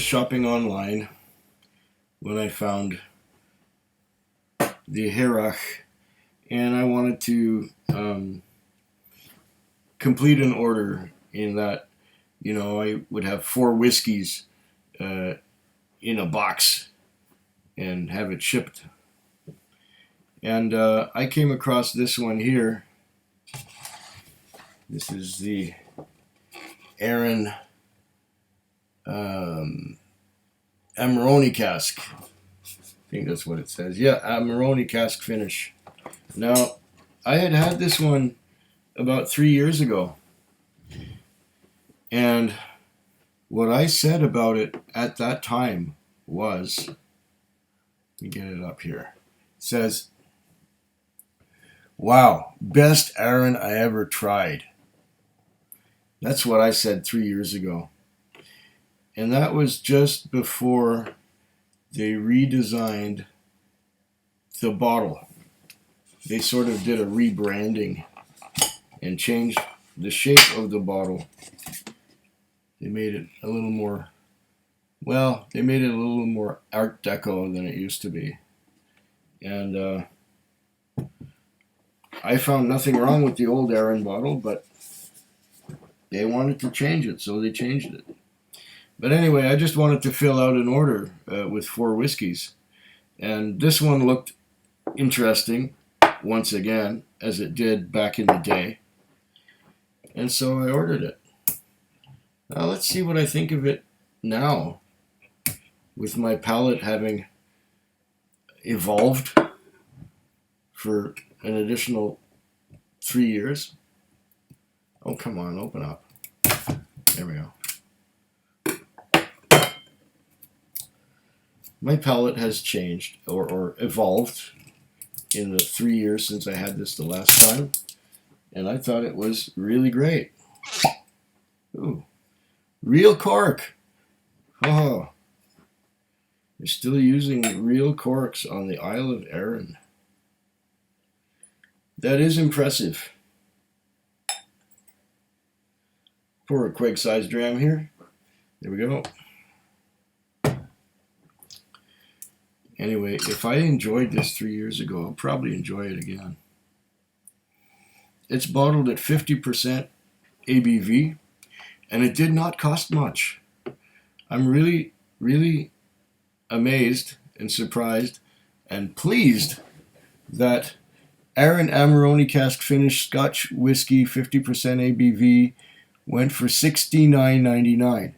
shopping online when I found the Herach, and I wanted to complete an order in that, I would have 4 whiskeys in a box and have it shipped. And I came across this one here. This is the Arran Amarone cask. I think that's what it says. Yeah, Amarone cask finish. Now, I had this one about 3 years ago. And what I said about it at that time was, let me get it up here. It says, "Wow, best Arran I ever tried." That's what I said 3 years ago. And that was just before they redesigned the bottle. They sort of did a rebranding and changed the shape of the bottle. They made it a little more, they made it a little more Art Deco than it used to be. And I found nothing wrong with the old Arran bottle, but they wanted to change it, so they changed it. But anyway, I just wanted to fill out an order with 4 whiskeys. And this one looked interesting, once again, as it did back in the day. And so I ordered it. Now let's see what I think of it now, with my palate having evolved for an additional 3 years. Oh, come on, open up. There we go. My palate has changed or evolved in the 3 years since I had this the last time, and I thought it was really great. Ooh, real cork. Oh, they're still using real corks on the Isle of Arran. That is impressive. Pour a quig-sized dram here. There we go. Anyway, if I enjoyed this 3 years ago, I'll probably enjoy it again. It's bottled at 50% ABV, and it did not cost much. I'm really, really amazed and surprised and pleased that Arran Amarone cask finish Scotch whiskey 50% ABV went for $69.99.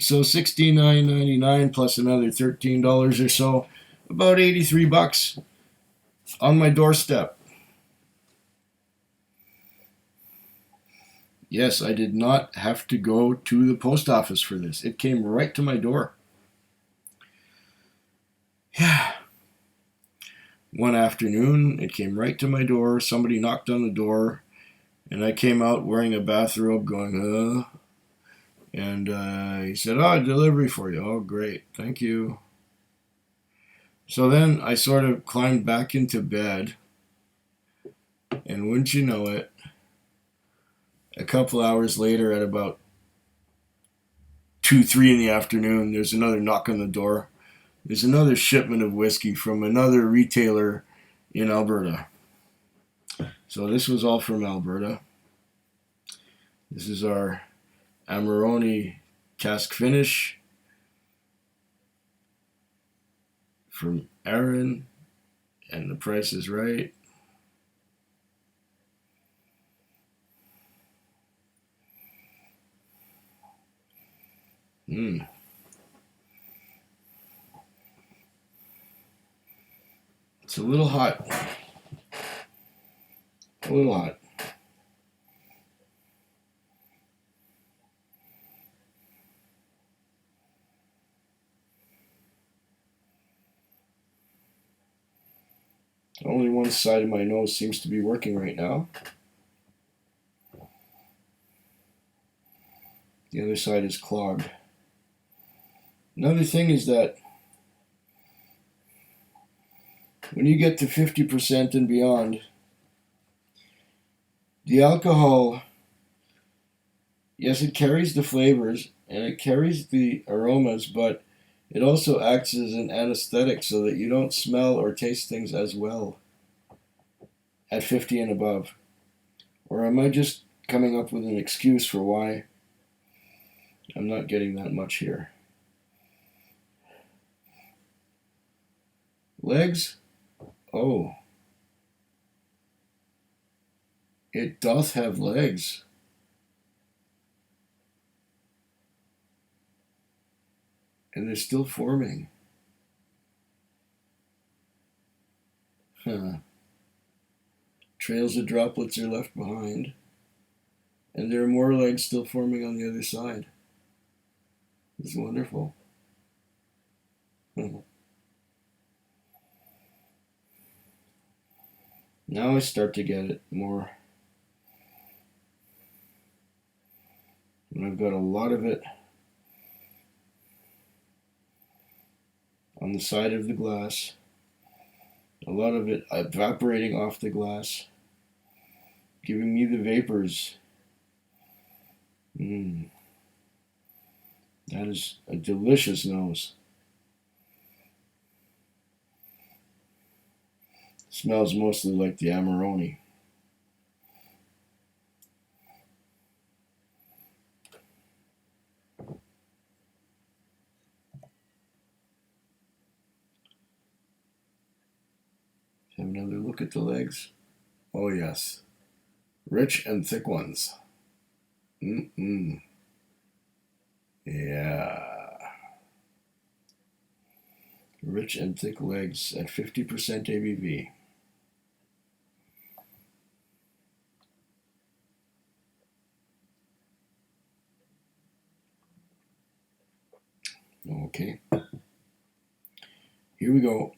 So $69.99 plus another $13 or so, about $83 on my doorstep. Yes, I did not have to go to the post office for this. It came right to my door. Yeah. One afternoon, it came right to my door. Somebody knocked on the door, and I came out wearing a bathrobe going, And he said, "Oh, delivery for you." "Oh, great. Thank you." So then I sort of climbed back into bed. And wouldn't you know it, a couple hours later at about 2, 3 in the afternoon, there's another knock on the door. There's another shipment of whiskey from another retailer in Alberta. So this was all from Alberta. This is our Amarone cask finish from Arran, and the price is right. It's a little hot. A little hot. Only one side of my nose seems to be working right now. The other side is clogged. Another thing is that when you get to 50% and beyond, the alcohol, yes, it carries the flavors and it carries the aromas, but it also acts as an anesthetic so that you don't smell or taste things as well at 50 and above. Or am I just coming up with an excuse for why I'm not getting that much here? Legs? Oh, it doth have legs. And they're still forming. Huh. Trails of droplets are left behind, and there are more legs still forming on the other side. It's wonderful. Now I start to get it more. And I've got a lot of it on the side of the glass, a lot of it evaporating off the glass, giving me the vapors. That is a delicious nose. Smells mostly like the Amarone. Have another look at the legs. Oh yes, rich and thick ones. Yeah. Rich and thick legs at 50% ABV. Okay. Here we go.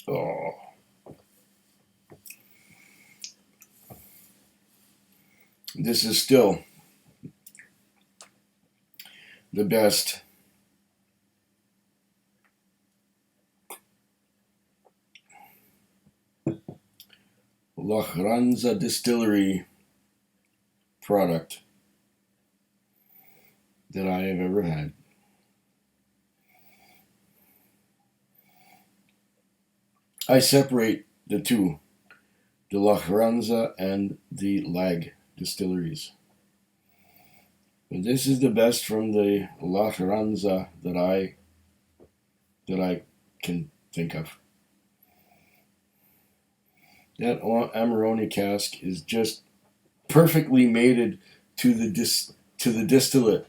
Oh. This is still the best Lachranza distillery product that I have ever had. I separate the two, the Lachranza and the Lag distilleries. But this is the best from the Lachranza that I can think of. That Amarone cask is just perfectly mated to the distillate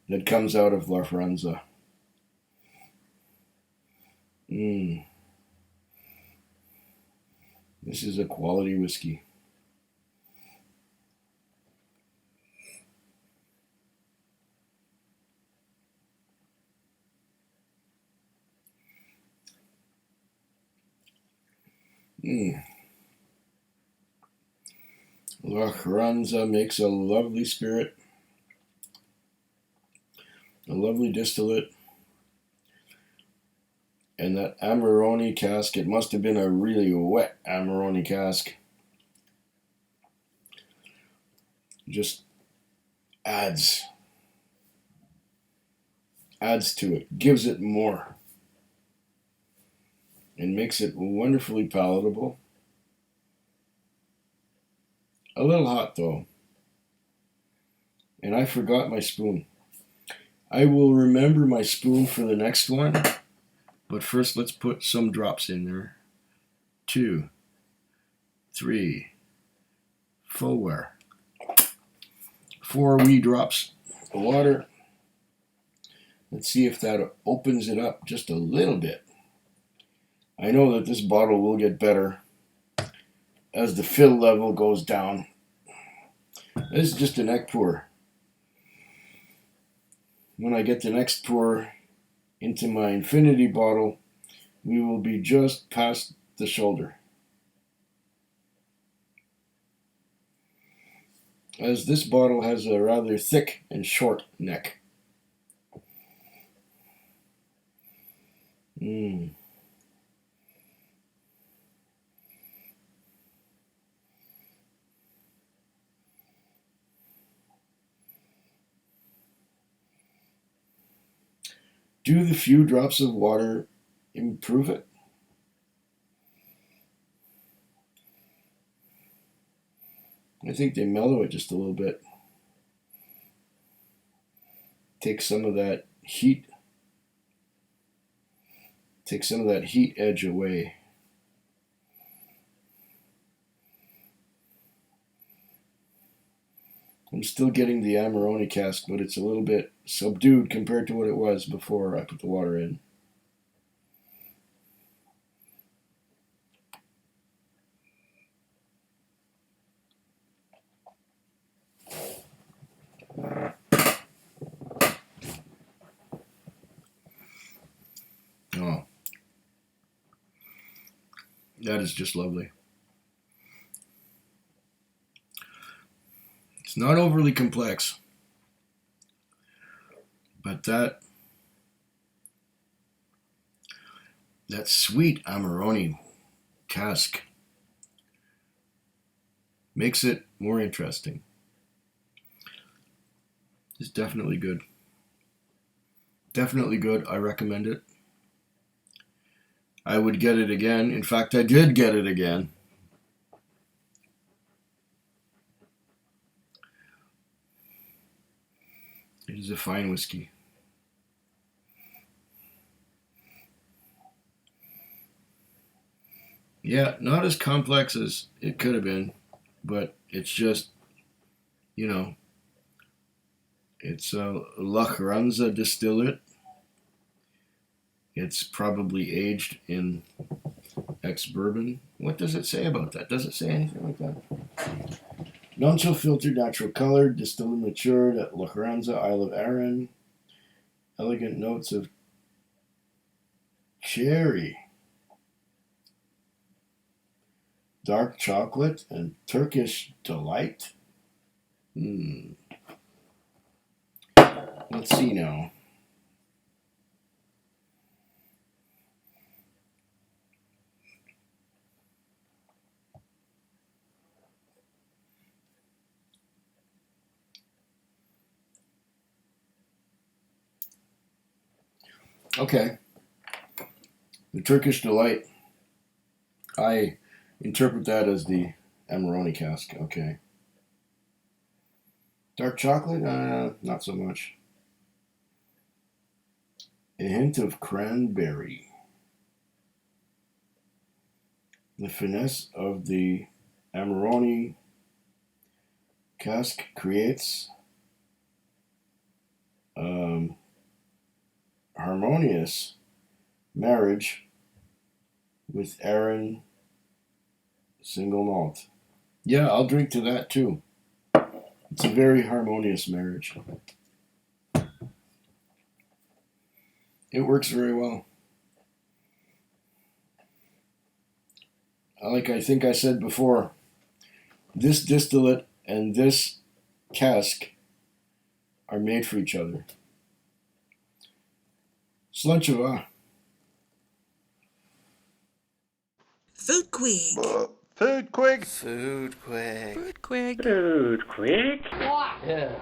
that comes out of Lachranza. This is a quality whiskey. Lachranza makes a lovely spirit, a lovely distillate, and that Amarone cask, it must have been a really wet Amarone cask, just adds to it, gives it more, and makes it wonderfully palatable. A little hot though, and I forgot my spoon. I will remember my spoon for the next one, but first let's put some drops in there. 2, 3, 4. 4 wee drops of water. Let's see if that opens it up just a little bit. I know that this bottle will get better as the fill level goes down. This is just a neck pour. When I get the next pour into my infinity bottle, we will be just past the shoulder. As this bottle has a rather thick and short neck. Mm. Do the few drops of water improve it? I think they mellow it just a little bit. Take some of that heat. Take some of that heat edge away. I'm still getting the Amarone cask, but it's a little bit subdued compared to what it was before I put the water in. Oh, that is just lovely. It's not overly complex, but that sweet Amarone cask makes it more interesting. It's definitely good. Definitely good. I recommend it. I would get it again. In fact, I did get it again. It is a fine whiskey. Yeah, not as complex as it could have been, but it's just, you know, it's a Lachranza distillate. It's probably aged in ex-bourbon. What does it say about that? Does it say anything like that? Non-chill filtered, natural colored, distilled and matured at Lachranza, Isle of Arran. Elegant notes of cherry, dark chocolate, and Turkish delight. Let's see now. Okay. The Turkish delight. I interpret that as the Amarone cask. Okay. Dark chocolate? Not so much. A hint of cranberry. The finesse of the Amarone cask creates harmonious marriage with Arran single malt. Yeah, I'll drink to that too. It's a very harmonious marriage. It works very well. Like I think I said before, this distillate and this cask are made for each other. Slunchava. Food quick. Food quick. Food quick. Food quick. Food quick. Yeah.